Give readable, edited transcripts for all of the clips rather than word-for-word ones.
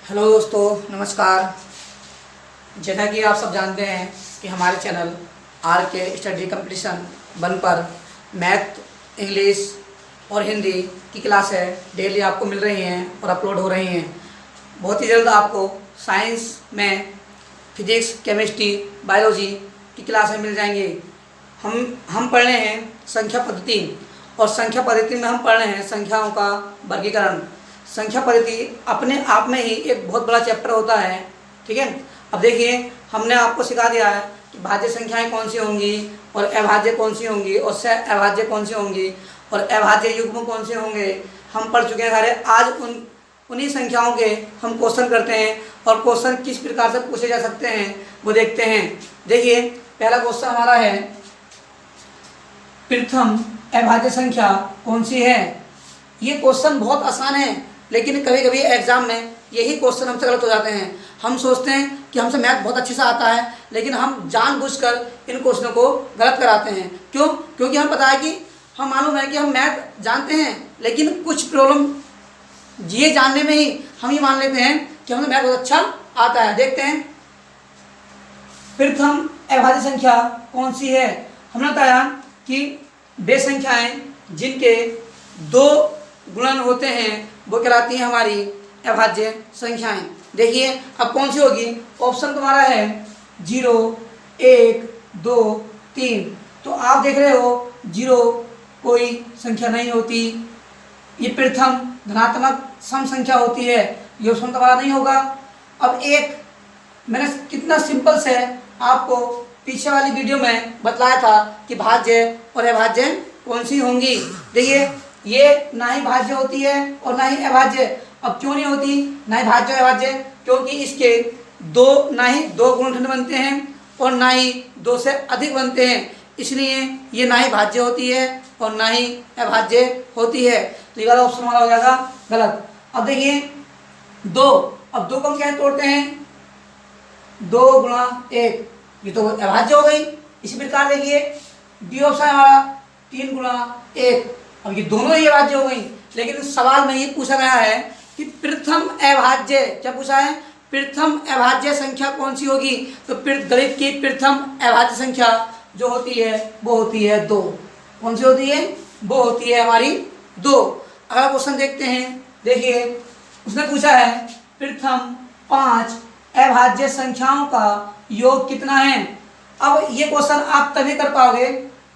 Hello दोस्तों, नमस्कार। जैसा कि आप सब जानते हैं कि हमारे चैनल आर के स्टडी कंपटीशन 1 पर मैथ, इंग्लिश और हिंदी की क्लासें डेली आपको मिल रही हैं और अपलोड हो रही हैं। बहुत ही जल्द आपको साइंस में फिजिक्स, केमिस्ट्री, बायोलॉजी की क्लासें मिल जाएंगी। हम पढ़ रहे हैं संख्या पद्धति, और संख्या पद्धति में हम पढ़ रहे हैं संख्याओं का वर्गीकरण। संख्या पद्धति अपने आप में ही एक बहुत बड़ा चैप्टर होता है, ठीक है। अब देखिए, हमने आपको सिखा दिया है कि भाज्य संख्याएं कौन सी होंगी और अभाज्य कौन सी होंगी और सहअभाज्य कौन सी होंगी और अभाज्य युग्म कौन से होंगे। हम पढ़ चुके हैं सारे। आज उन्हीं संख्याओं के हम क्वेश्चन करते हैं, और क्वेश्चन किस प्रकार से पूछे जा सकते हैं वो देखते हैं। देखिए, पहला क्वेश्चन हमारा है, प्रथम अभाज्य संख्या कौन सी है। ये क्वेश्चन बहुत आसान है, लेकिन कभी कभी एग्जाम में यही क्वेश्चन हमसे गलत हो जाते हैं। हम सोचते हैं कि हमसे मैथ बहुत अच्छे से आता है, लेकिन हम जानबूझकर इन क्वेश्चनों को गलत कराते हैं। क्यों? क्योंकि हमें पता है कि हम मालूम है कि हम मैथ जानते हैं, लेकिन कुछ प्रॉब्लम ये जानने में ही हम ये मान लेते हैं कि हमें मैथ बहुत अच्छा आता है। देखते हैं, प्रथम अभाज्य संख्या कौन सी है। हमने बताया कि वे संख्याएं जिनके दो गुणन होते हैं वो कहलाती हैं हमारी अभाज्य संख्याएं। देखिए, अब कौन सी होगी। ऑप्शन तुम्हारा है 0, 1, 2, 3। तो आप देख रहे हो 0 कोई संख्या नहीं होती। ये प्रथम धनात्मक सम संख्या होती है, ये ऑप्शन तुम्हारा नहीं होगा। अब 1, मैंने कितना सिंपल से आपको पीछे वाली वीडियो में बतलाया था कि भाज्य और अभाज्य कौन सी होंगी। देखिए, ये ना ही भाज्य होती है और ना ही अभाज्य। अब क्यों नहीं होती ना ही भाज्य और अभाज्य? क्योंकि इसके ना ही दो गुणनखंड बनते हैं और ना ही 2 से अधिक बनते हैं, इसलिए ये ना ही भाज्य होती है और ना ही अभाज्य होती है। तो ये वाला ऑप्शन हमारा हो जाएगा गलत। अब देखिए 2, अब 2 को हम क्या तोड़ते हैं, 2 गुणा 1, ये तो अभाज्य हो गई। इसी प्रकार देखिए बी ऑप्शन हमारा 3 गुणा 1, अब ये दोनों ही अभाज्य हो गई। लेकिन सवाल में ये पूछा गया है कि प्रथम अभाज्य, क्या पूछा है, प्रथम अभाज्य संख्या कौन सी होगी। तो गणित की प्रथम अभाज्य संख्या जो होती है वो होती है 2। कौन सी होती है? वो होती है हमारी 2। अगला क्वेश्चन देखते हैं। देखिए, उसने पूछा है प्रथम 5 अभाज्य संख्याओं का योग कितना है। अब ये क्वेश्चन आप तभी कर पाओगे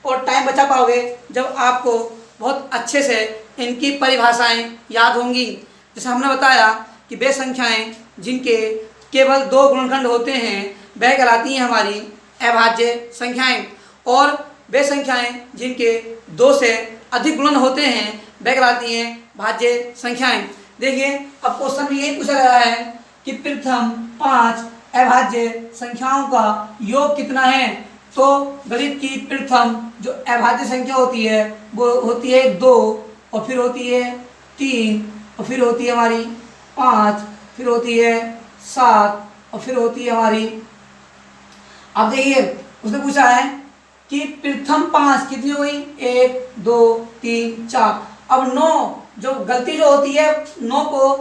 और टाइम बचा पाओगे जब आपको बहुत अच्छे से इनकी परिभाषाएं याद होंगी। जैसे हमने बताया कि वे संख्याएं जिनके केवल 2 गुणनखंड होते हैं वह कहलाती हैं हमारी अभाज्य संख्याएं, और वे संख्याएं जिनके 2 से अधिक गुणन होते हैं वह कहलाती हैं भाज्य संख्याएं। देखिए, अब क्वेश्चन में यही पूछा गया है कि प्रथम 5 अभाज्य संख्याओं का योग कितना है। तो गणित की प्रथम जो अभाज्य संख्या होती है वो होती है 2, और फिर होती है 3, और फिर होती है हमारी 5, फिर होती है 7, और फिर होती है हमारी। अब देखिए, उसने पूछा है कि प्रथम 5 कितनी हो गई, 1, 2, 3, 4। अब 9, जो गलती जो होती है 9 को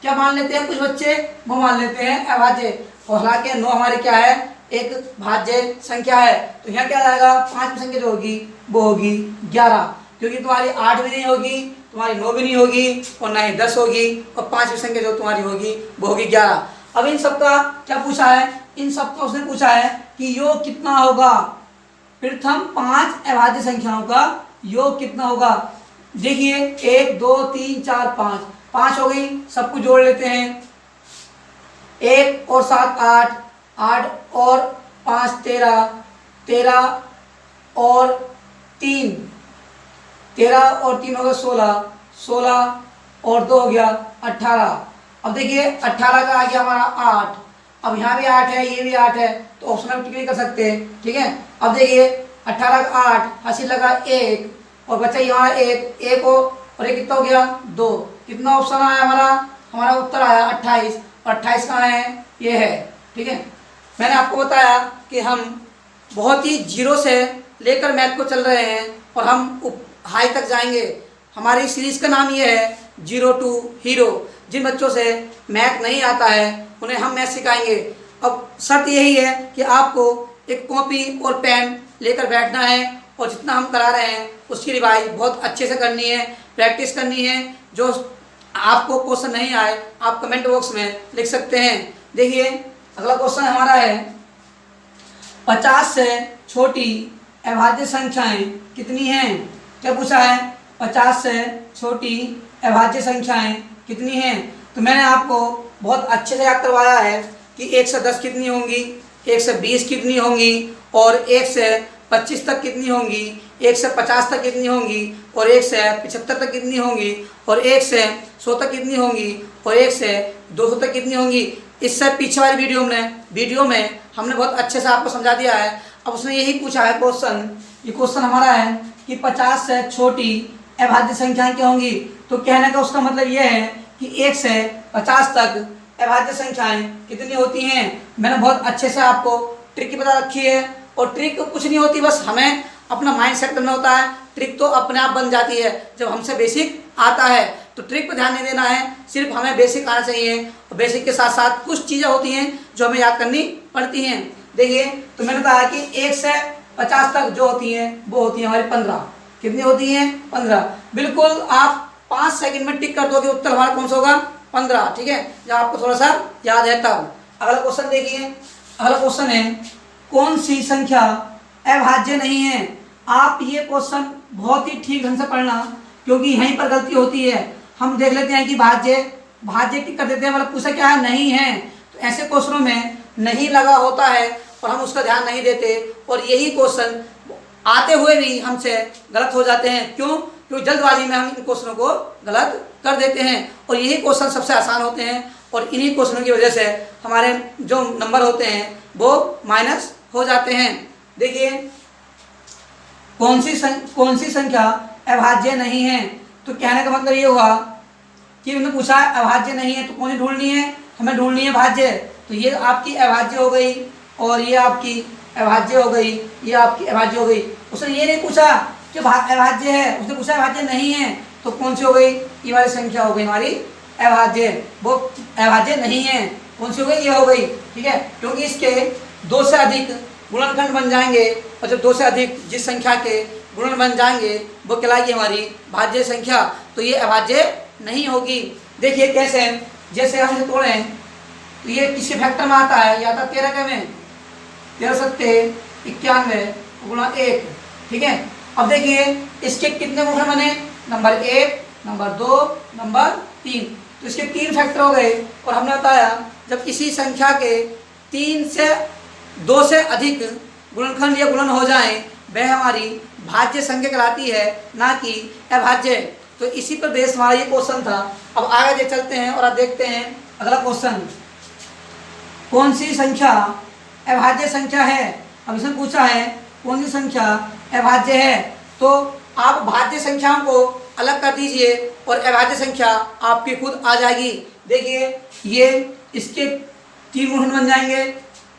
क्या मान लेते हैं कुछ बच्चे, वो मान लेते हैं अभाज्य, और हालांकि 9 हमारी क्या है, एक भाज्य संख्या है। तो यहाँ क्या आएगा, 5वीं संख्या जो होगी वो होगी 11, क्योंकि तुम्हारी 8 भी नहीं होगी, तुम्हारी 9 भी नहीं होगी, और ना ही 10 होगी, और 5वीं संख्या जो तुम्हारी होगी वो होगी 11। अब इन सब का क्या पूछा है, इन सब का उसने पूछा है कि योग कितना होगा। प्रथम 5 अभाज्य संख्याओं का योग कितना होगा। देखिए, 1, 2, 3, 4, 5 हो गई, सबको जोड़ लेते हैं। 1 और 7 8, 8 और 5 13, 13 और 3 हो गया 16, 16 और 2 हो गया 18। अब देखिए 18 का आ गया हमारा 8, अब यहाँ भी 8 है, ये भी 8 है, तो ऑप्शन में टिक नहीं कर सकते, ठीक है। अब देखिए 18 का 8 हासिल लगा 1, और बचा यहाँ 1 और 1 कितना हो गया 2। कितना ऑप्शन आया हमारा उत्तर आया 28, और 28 कहाँ है, ये है, ठीक है। मैंने आपको बताया कि हम बहुत ही जीरो से लेकर मैथ को चल रहे हैं और हम हाई तक जाएंगे। हमारी सीरीज का नाम ये है 0 to हीरो। जिन बच्चों से मैथ नहीं आता है उन्हें हम मैथ सिखाएंगे। अब शर्त यही है कि आपको एक कॉपी और पेन लेकर बैठना है और जितना हम करा रहे हैं उसकी रिवाइज बहुत अच्छे से करनी है, प्रैक्टिस करनी है। जो आपको क्वेश्चन नहीं आए आप कमेंट बॉक्स में लिख सकते हैं। देखिए अगला क्वेश्चन हमारा है 50 से छोटी अभाज्य संख्याएं कितनी हैं। क्या पूछा है? 50 से छोटी अभाज्य संख्याएं कितनी हैं। तो मैंने आपको बहुत अच्छे से याद करवाया है कि 1 से 10 कितनी होंगी, 1 से 20 कितनी होंगी और 1 से 25 तक कितनी होंगी, 1 से 50 तक कितनी होंगी और 1 से 75 तक कितनी होंगी और 1 से 100 तक कितनी होंगी और 1 से 200 तक कितनी होंगी। इससे पीछे वाली वीडियो में हमने बहुत अच्छे से आपको समझा दिया है। अब उसने यही पूछा है क्वेश्चन, ये क्वेश्चन हमारा है कि 50 से छोटी अभाज्य संख्याएं क्या होंगी। तो कहने का उसका मतलब यह है कि 1 से 50 तक अभाज्य संख्याएं कितनी होती हैं। मैंने बहुत अच्छे से आपको ट्रिक की बता रखी है और ट्रिक कुछ नहीं होती, बस हमें अपना माइंड सेट करना होता है। ट्रिक तो अपने आप बन जाती है जब हमसे बेसिक आता है। तो ट्रिक पर ध्यान नहीं देना है, सिर्फ हमें बेसिक आना चाहिए और बेसिक के साथ साथ कुछ चीज़ें होती हैं जो हमें याद करनी पड़ती हैं। देखिए तो मैंने कहा कि 1 से 50 तक जो होती हैं वो होती हैं हमारी 15। कितनी होती हैं? 15। बिल्कुल आप 5 सेकंड में टिक कर दोगे, उत्तर हमारा कौन सा होगा? 15। ठीक है, जब आपको थोड़ा सा याद है तब। अगला क्वेश्चन देखिए, अगला क्वेश्चन है कौन सी संख्या अभाज्य नहीं है। आप ये क्वेश्चन बहुत ही ठीक ढंग से पढ़ना क्योंकि यहीं पर गलती होती है। हम देख लेते हैं कि भाज्य टिक कर देते हैं, मतलब पूछा क्या है? नहीं है। तो ऐसे क्वेश्चनों में नहीं लगा होता है और हम उसका ध्यान नहीं देते और यही क्वेश्चन आते हुए भी हमसे गलत हो जाते हैं। क्यों? क्योंकि जल्दबाजी में हम इन क्वेश्चनों को गलत कर देते हैं और यही क्वेश्चन सबसे आसान होते हैं और इन्हीं क्वेश्चनों की वजह से हमारे जो नंबर होते हैं वो माइनस हो जाते हैं। देखिए कौन सी संख्या अभाज्य नहीं है। तो कहने का मतलब ये हुआ कि उन्होंने पूछा अभाज्य नहीं है तो कौन सी ढूंढनी है? हमें ढूंढनी है भाज्य। तो ये आपकी अभाज्य हो गई और ये आपकी अभाज्य हो गई, ये आपकी अभाज्य हो गई। उसने ये नहीं पूछा कि अभाज्य है, उसने पूछा अभाज्य नहीं है। तो कौन सी हो गई? ये वाली संख्या हो गई हमारी अभाज्य, वो अभाज्य नहीं है। कौन सी हो गई? ये हो गई। ठीक है, क्योंकि इसके 2 से अधिक गुणनखंड बन जाएंगे और जब 2 से अधिक जिस संख्या के गुणन बन जाएंगे वो कहलाएगी हमारी भाज्य संख्या। तो ये अभाज्य नहीं होगी। देखिए कैसे, जैसे हम इसे तोड़ें तो ये किसके फैक्टर में आता है? या आता 13 के में, 13 सत्ते 91 गुणा 1। ठीक है, अब देखिए इसके कितने गुणनखंड बने? Number 1, number 2, number 3। तो इसके 3 फैक्टर हो गए और हमने बताया जब किसी संख्या के 2 से अधिक गुणनखंड या गुणन हो जाएं वह हमारी भाज्य संख्या कहलाती है, ना कि अभाज्य। तो इसी पर बेस हमारा ये क्वेश्चन था। अब आगे चलते हैं और अब देखते हैं अगला क्वेश्चन, कौन सी संख्या अभाज्य संख्या है। अब इसने पूछा है कौन सी संख्या अभाज्य है। तो आप भाज्य संख्याओं को अलग कर दीजिए और अभाज्य संख्या आपकी खुद आ जाएगी। देखिए ये इसके 3 गुणनखंड बन जाएंगे,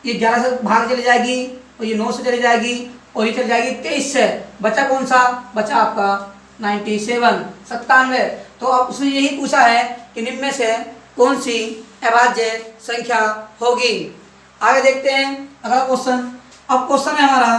ये 11 से भाग चली जाएगी और ये 9 से चली जाएगी और ये चली जाएगी 23 से। बचा कौन सा? बचा आपका 97। तो अब उसने यही पूछा है कि निम्न में से कौन सी अभाज्य संख्या होगी। आगे देखते हैं अगला क्वेश्चन। अब क्वेश्चन है हमारा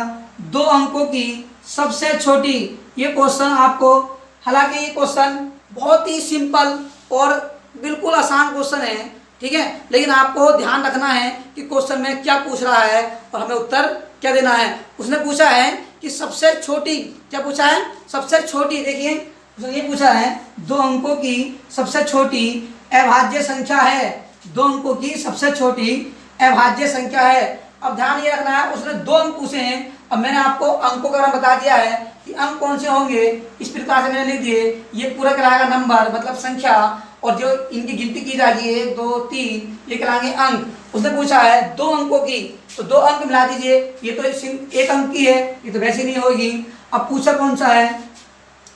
2 अंकों की सबसे छोटी। ये क्वेश्चन आपको, हालांकि ये क्वेश्चन बहुत ही सिंपल और बिल्कुल आसान क्वेश्चन है, ठीक है, लेकिन आपको ध्यान रखना है कि क्वेश्चन में क्या पूछ रहा है और हमें उत्तर क्या देना है। उसने पूछा है कि सबसे छोटी, क्या पूछा है? सबसे छोटी। देखिए उसने ये पूछा है 2 अंकों की सबसे छोटी अभाज्य संख्या है। 2 अंकों की सबसे छोटी अभाज्य संख्या है। अब ध्यान ये रखना है, उसने 2 अंक पूछे हैं। अब मैंने आपको अंकों का क्रम बता दिया है कि अंक कौन से होंगे। इस प्रकार से मैंने लिख दिए, ये पूरा कहलाएगा नंबर मतलब संख्या और जो इनकी गिनती की जाएगी 1 2 3 ये कहलाएंगे अंक। उसने पूछा है 2 अंकों की, तो 2 अंक मिला दीजिए। ये तो 1 अंक की है, ये तो वैसे नहीं होगी। अब पूछा कौन सा है?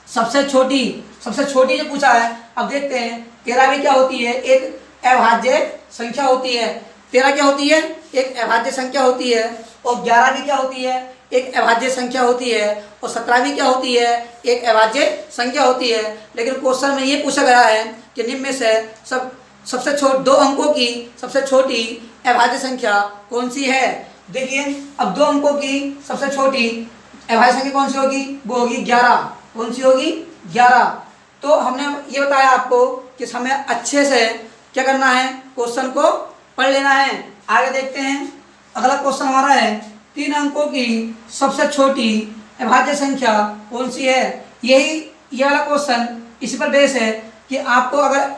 सबसे छोटी। सबसे छोटी जो पूछा है, अब देखते हैं 13 भी क्या होती है? एक अभाज्य संख्या होती है। 13 क्या होती है? एक अभाज्य संख्या होती है। और 11 भी क्या होती है? एक अभाज्य संख्या होती है। और 17 भी क्या होती है? एक अभाज्य संख्या होती है। लेकिन क्वेश्चन में ये पूछा गया है कि निम्न में से सब दो अंकों की सबसे छोटी अभाज्य संख्या कौन सी है? देखिए, अब दो अंकों की सबसे छोटी अभाज्य संख्या कौन सी होगी? वो होगी 11। कौन सी होगी? 11। तो हमने ये बताया आपको कि हमें अच्छे से क्या करना है, क्वेश्चन को पढ़ लेना है। आगे देखते हैं, अगला क्वेश्चन हमारा है 3 अंकों की सबसे छोटी अभाज्य संख्या कौन सी है? ये वाला क्वेश्चन इसी पर बेस है कि आपको अगर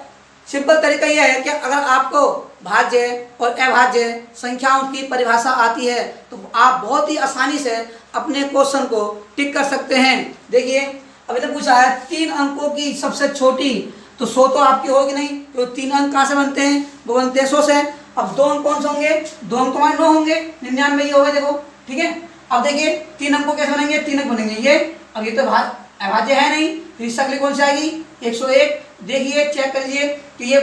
सिंपल तरीका यह है कि अगर आपको भाज्य और अभाज्य संख्याओं की परिभाषा आती है तो आप बहुत ही आसानी से अपने क्वेश्चन को टिक कर सकते हैं। देखिए, अभी तक पूछा है 3 अंकों की सबसे छोटी, तो 100 तो आपकी होगी नहीं, तो 3 अंक कहाँ से बनते हैं? वो बनते हैं 100 से। अब 2 अंक कौन से होंगे? 2 अंक तुम्हारे 9 होंगे, 99 ये हो गए। देखो, ठीक है। अब देखिए 3 अंकों कैसे बनेंगे? 3 अंक बनेंगे ये। अब ये तो अभाज्य है नहीं, तो इस अगली कौन सी आएगी? 101। देखिए, चेक कर लीजिए कि ये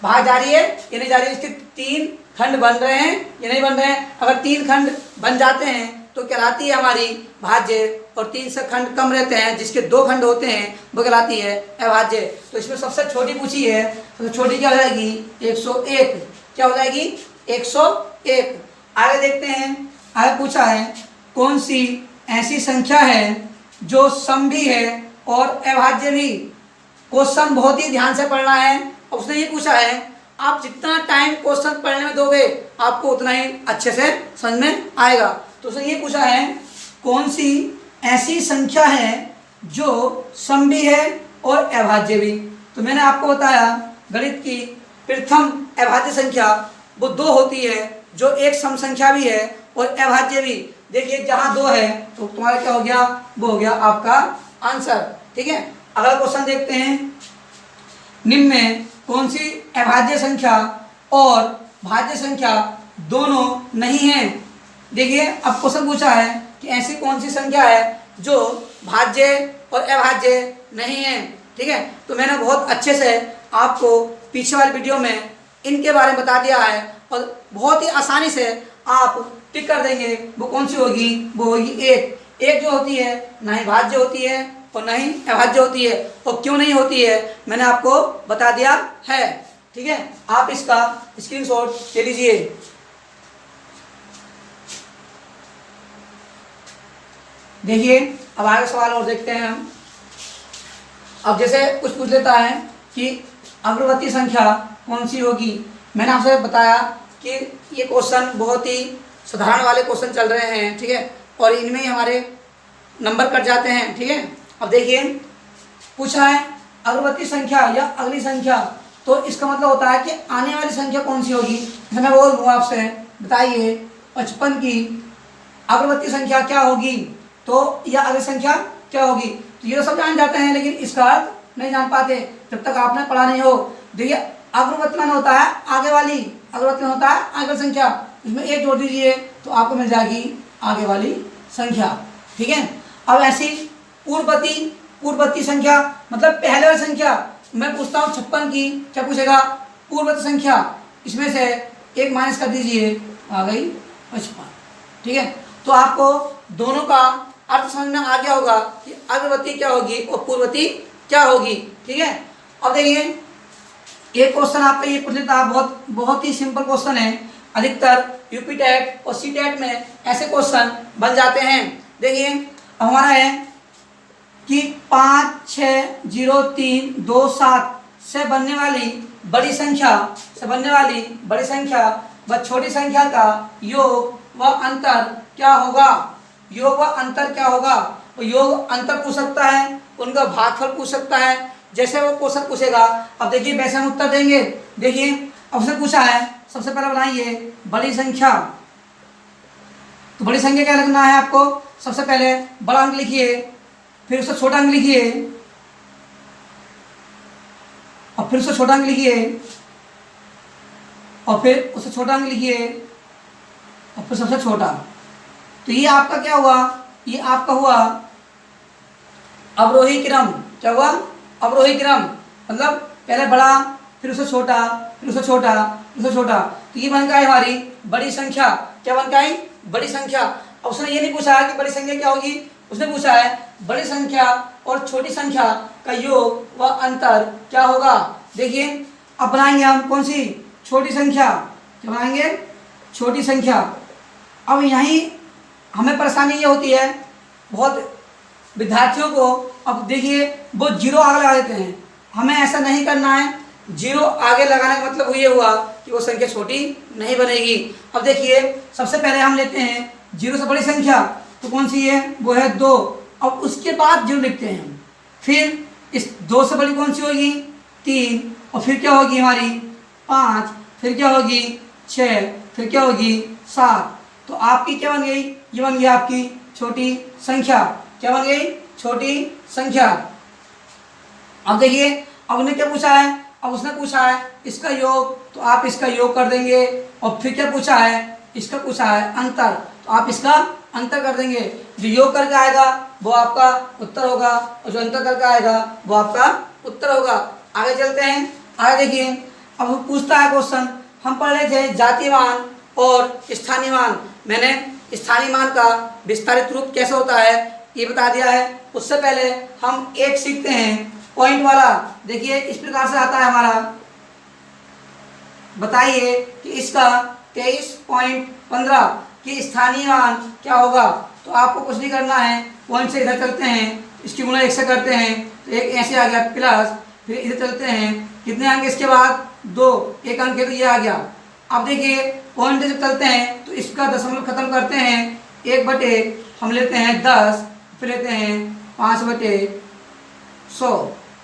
भाग जा रही है, ये नहीं जा रही है। इसके 3 खंड बन रहे हैं, ये नहीं बन रहे हैं। अगर 3 खंड बन जाते हैं तो कहलाती है हमारी भाज्य, और 3 से खंड कम रहते हैं, जिसके 2 खंड होते हैं, वो कहलाती है अभाज्य। तो इसमें सबसे छोटी पूछी है, सबसे छोटी क्या हो जाएगी? 101। क्या हो जाएगी? 101। आगे देखते हैं, आगे पूछा है कौन सी ऐसी संख्या है जो सम भी है और अभाज्य भी? क्वेश्चन बहुत ही ध्यान से पढ़ना है। और उसने ये पूछा है, आप जितना टाइम क्वेश्चन पढ़ने में दोगे आपको उतना ही अच्छे से समझ में आएगा। तो उसने ये पूछा है कौन सी ऐसी संख्या है जो सम भी है और अभाज्य भी? तो मैंने आपको बताया गणित की प्रथम अभाज्य संख्या वो 2 होती है, जो एक सम संख्या भी है और अभाज्य भी। देखिए, जहाँ 2 है तो तुम्हारा क्या हो गया? वो हो गया आपका आंसर। ठीक है। अगला क्वेश्चन देखते हैं, निम्न में कौन सी अभाज्य संख्या और भाज्य संख्या दोनों नहीं है? देखिए, अब क्वेश्चन पूछा है कि ऐसी कौन सी संख्या है जो भाज्य और अभाज्य नहीं है। ठीक है। तो मैंने बहुत अच्छे से आपको पीछे वाली वीडियो में इनके बारे में बता दिया है, और बहुत ही आसानी से आप टिक कर देंगे। वो कौन सी होगी? वो होगी 1। 1 जो होती है ना ही भाज्य होती है और ना ही अभाज्य होती है। और क्यों नहीं होती है मैंने आपको बता दिया है। ठीक है। आप इसका स्क्रीनशॉट ले लीजिए। देखिए, अब आगे सवाल और देखते हैं हम। अब जैसे कुछ पूछ लेता है कि अग्रवर्ती संख्या कौन सी होगी? मैंने आपसे बताया कि ये क्वेश्चन बहुत ही साधारण वाले क्वेश्चन चल रहे हैं। ठीक है। और इनमें ही हमारे नंबर कट जाते हैं। ठीक है। अब देखिए, पूछा है अग्रवर्ती संख्या या अगली संख्या, तो इसका मतलब होता है कि आने वाली संख्या कौन सी होगी। जैसे मैं बोल दूँ आपसे, बताइए 55 की अग्रवर्ती संख्या क्या होगी, तो यह अगली संख्या क्या होगी? तो ये तो सब जान जाते हैं, लेकिन इसका अर्थ नहीं जान पाते जब तक आपने पढ़ा नहीं हो। देखिए, अग्रवर्ती मान होता है आगे वाली, अग्रवर्ती होता है आगे संख्या, इसमें 1 जोड़ दीजिए तो आपको मिल जाएगी आगे वाली संख्या। ठीक है। अब ऐसी पूर्ववर्ती संख्या मतलब पहले वाली संख्या, मैं पूछता हूँ 56 की, क्या पूछेगा? पूर्ववर्ती संख्या, इसमें से 1 माइनस कर दीजिए, आ गई 55। ठीक है। तो आपको दोनों का अर्थ समझ में आ गया होगा कि अग्रवर्ती क्या होगी और पूर्ववर्ती क्या होगी। ठीक है। अब देखिए, एक क्वेश्चन आपका ये पूछ लेता है, बहुत ही सिंपल क्वेश्चन है। अधिकतर यूपी टेट और सी टेट में ऐसे क्वेश्चन बन जाते हैं। देखिए, हमारा है कि 56032 से बनने वाली बड़ी संख्या व छोटी संख्या का योग व अंतर क्या होगा? योग व अंतर क्या होगा? तो योग अंतर पूछ सकता है, उनका भागफल पूछ सकता है, जैसे वो क्वेश्चन पूछेगा। अब देखिए, वैसे हम उत्तर देंगे। देखिए, ऑप्शन पूछा है, सबसे पहले बनाइए बड़ी संख्या। तो बड़ी संख्या क्या लिखना है आपको? सबसे पहले बड़ा अंक लिखिए, फिर उससे छोटा अंक लिखिए, और फिर उससे छोटा अंक लिखिए, और फिर उससे छोटा अंक लिखिए, और फिर सबसे छोटा। तो ये आपका क्या हुआ? ये आपका हुआ अवरोही क्रम। क्या हुआ? अवरोही क्रम, मतलब पहले बड़ा, फिर उससे छोटा, फिर उससे छोटा, फिर उससे छोटा। तो ये बन गई हमारी बड़ी संख्या। क्या बन गई? बड़ी संख्या। अब उसने ये नहीं पूछा है कि बड़ी संख्या क्या होगी, उसने पूछा है बड़ी संख्या और छोटी संख्या का योग व अंतर क्या होगा। देखिए, अब बनाएंगे हम कौन सी, छोटी संख्या। क्या बनाएंगे, छोटी संख्या। अब यहीं हमें परेशानी ये होती है बहुत विद्यार्थियों को, अब देखिए वो जीरो आगे लगा देते हैं, हमें ऐसा नहीं करना है। जीरो आगे लगाने का मतलब ये हुआ कि वो संख्या छोटी नहीं बनेगी। अब देखिए सबसे पहले हम लेते हैं जीरो से बड़ी संख्या, तो कौन सी है, वो है 2। अब उसके बाद जीरो लिखते हैं हम, फिर इस 2 से बड़ी कौन सी होगी, 3, और फिर क्या होगी हमारी 5, फिर क्या होगी 6, फिर क्या होगी 7। तो आपकी क्या बन गई, ये बन गई आपकी छोटी संख्या। क्या बन गई, छोटी संख्या। अब देखिए अब उन्हें क्या पूछा है, अब उसने पूछा है इसका योग, तो आप इसका योग कर देंगे। और फिर क्या पूछा है, इसका पूछा है अंतर, तो आप इसका अंतर कर देंगे। जो योग करके आएगा वो आपका उत्तर होगा, और जो अंतर करके आएगा वो आपका उत्तर होगा। आगे चलते हैं, आगे देखिए अब वो पूछता है क्वेश्चन, हम पढ़ रहे थे जातीय मान और स्थानीय मान। मैंने स्थानीय मान का विस्तारित रूप कैसे होता है ये बता दिया है। उससे पहले हम एक सीखते हैं पॉइंट वाला। देखिए इस प्रकार से आता है हमारा, बताइए कि इसका 23.15 की स्थानीय मान क्या होगा। तो आपको कुछ नहीं करना है, पॉइंट से इधर चलते हैं, इसकी गुणा 1 से करते हैं, तो एक ऐसे आ गया प्लस, फिर इधर चलते हैं, कितने अंक इसके बाद 2, एक अंक है तो ये आ गया। अब देखिए पॉइंट से चलते हैं तो इसका दशमलव खत्म करते हैं, 1/, हम लेते हैं 10, फिर लेते हैं 5/100।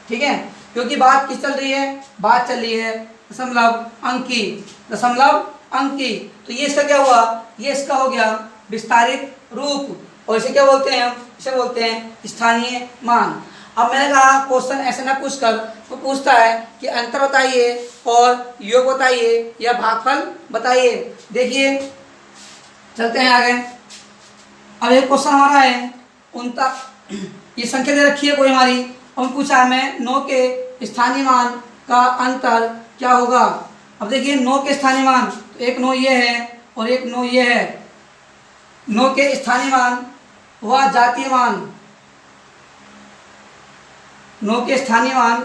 ठीक है, क्योंकि बात किस चल रही है, बात चल रही है दशमलव अंक की, दशमलव अंक की। तो ये इसका क्या हुआ, ये इसका हो गया विस्तारित रूप, और इसे क्या बोलते हैं हम, इसे बोलते हैं स्थानीय मान। अब मैंने कहा क्वेश्चन ऐसे ना पूछ कर वो पूछता है कि अंतर बताइए और योग बताइए या भागफल बताइए। देखिए चलते हैं आगे। अब एक क्वेश्चन हमारा है ये संख्या दे रखी है कोई हमारी, और पूछा है मैं 9 के स्थानीय मान का अंतर क्या होगा। अब देखिए 9 के स्थानीय मान, तो एक 9 ये है और एक 9 ये है। 9 के स्थानीय मान व जातीय मान, 9 के स्थानीय मान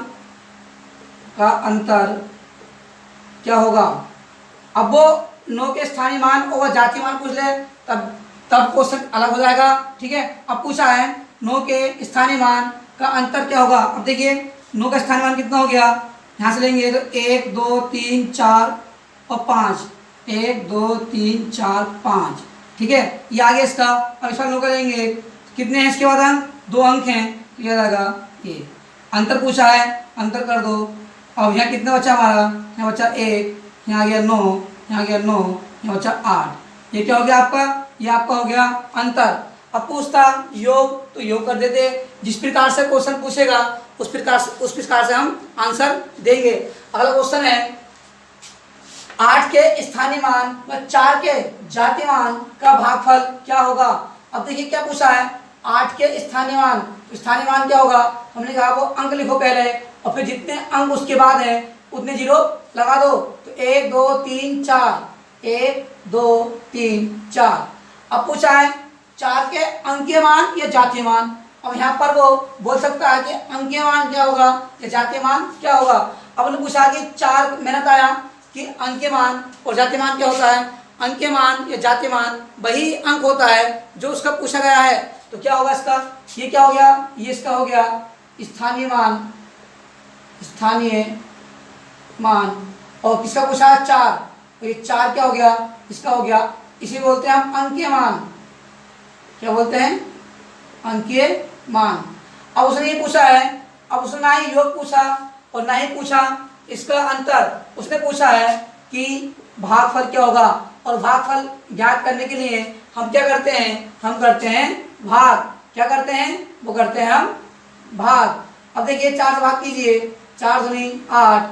का अंतर क्या होगा। अब वो 9 के स्थानीय मान और जातीय मान पूछ ले तब क्वेश्चन अलग हो जाएगा। ठीक है, अब पूछा है 9 के स्थानीय मान का अंतर क्या होगा। अब देखिए 9 का स्थानीय मान कितना हो गया, यहाँ से लेंगे तो 1 2 3 4 और 5, 1 2 3 4 5। ठीक है, ये आ गया इसका। अब इसका 9 का लेंगे, कितने हैं इसके बाद अंक, 2 अंक हैं, तो ये जाएगा ये। अंतर पूछा है, अंतर कर दो। अब यहाँ कितना बचा हमारा, यहाँ बचा 1, यहाँ आ गया 9, यहाँ आ गया 9, यहाँ बचा 8। ये क्या हो गया आपका, ये आपका हो गया अंतर। अब पूछता योग, तो योग कर देते। जिस प्रकार से क्वेश्चन पूछेगा उस प्रकार से हम आंसर देंगे। अगला क्वेश्चन है 8 के स्थानीय मान व 4 के जातीय मान का भागफल क्या होगा। अब देखिए क्या पूछा है, 8 के स्थानीय मान, तो स्थानीय मान क्या होगा, हमने कहा वो अंक लिखो पहले, और फिर जितने अंक उसके बाद है उतने जीरो लगा दो। तो 1 2 3 4, 1 2 3 4। अब पूछा है 4 के अंकीय मान या जातीय मान। अब यहाँ पर वो बोल सकता है कि अंकीय मान क्या होगा या जातीय मान क्या होगा। अब उन्होंने पूछा कि 4, मैंने बताया कि अंकीय मान और जातीय मान क्या होता है। अंकीय मान या जातीय मान वही अंक होता है जो उसका पूछा गया है। तो क्या होगा इसका, ये क्या हो गया, ये इसका हो गया स्थानीय मान, स्थानीय मान। और किसका पूछा है 4, तो ये 4 क्या हो गया, इसका हो गया, इसे बोलते हैं हम अंकीय मान। क्या बोलते हैं, अंकीय मान। अब उसने ये पूछा है, अब उसने ना ही योग पूछा और ना ही पूछा इसका अंतर, उसने पूछा है कि भागफल क्या होगा। और भागफल ज्ञात करने के लिए हम क्या करते हैं, हम करते हैं भाग। क्या करते हैं, वो करते हैं हम भाग। अब देखिए 4 से भाग कीजिए, 4 दूनी 8,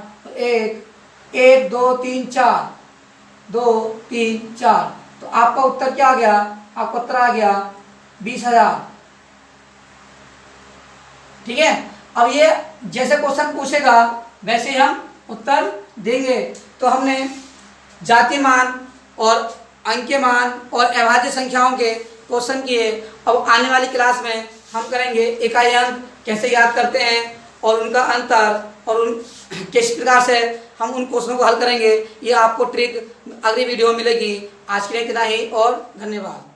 1 2 3 4, 2 3 4। तो आपका उत्तर क्या आ गया, आपका उत्तर आ गया 20,000। ठीक है, अब ये जैसे क्वेश्चन पूछेगा वैसे हम उत्तर देंगे। तो हमने जातीय मान और अंकीय मान और अभाज्य संख्याओं के क्वेश्चन किए। अब आने वाली क्लास में हम करेंगे इकाई अंक कैसे याद करते हैं और उनका अंतर और उन किस प्रकार से हम उन क्वेश्चनों को हल करेंगे। ये आपको ट्रिक अगली वीडियो में मिलेगी। आज के लिए इतना ही और धन्यवाद।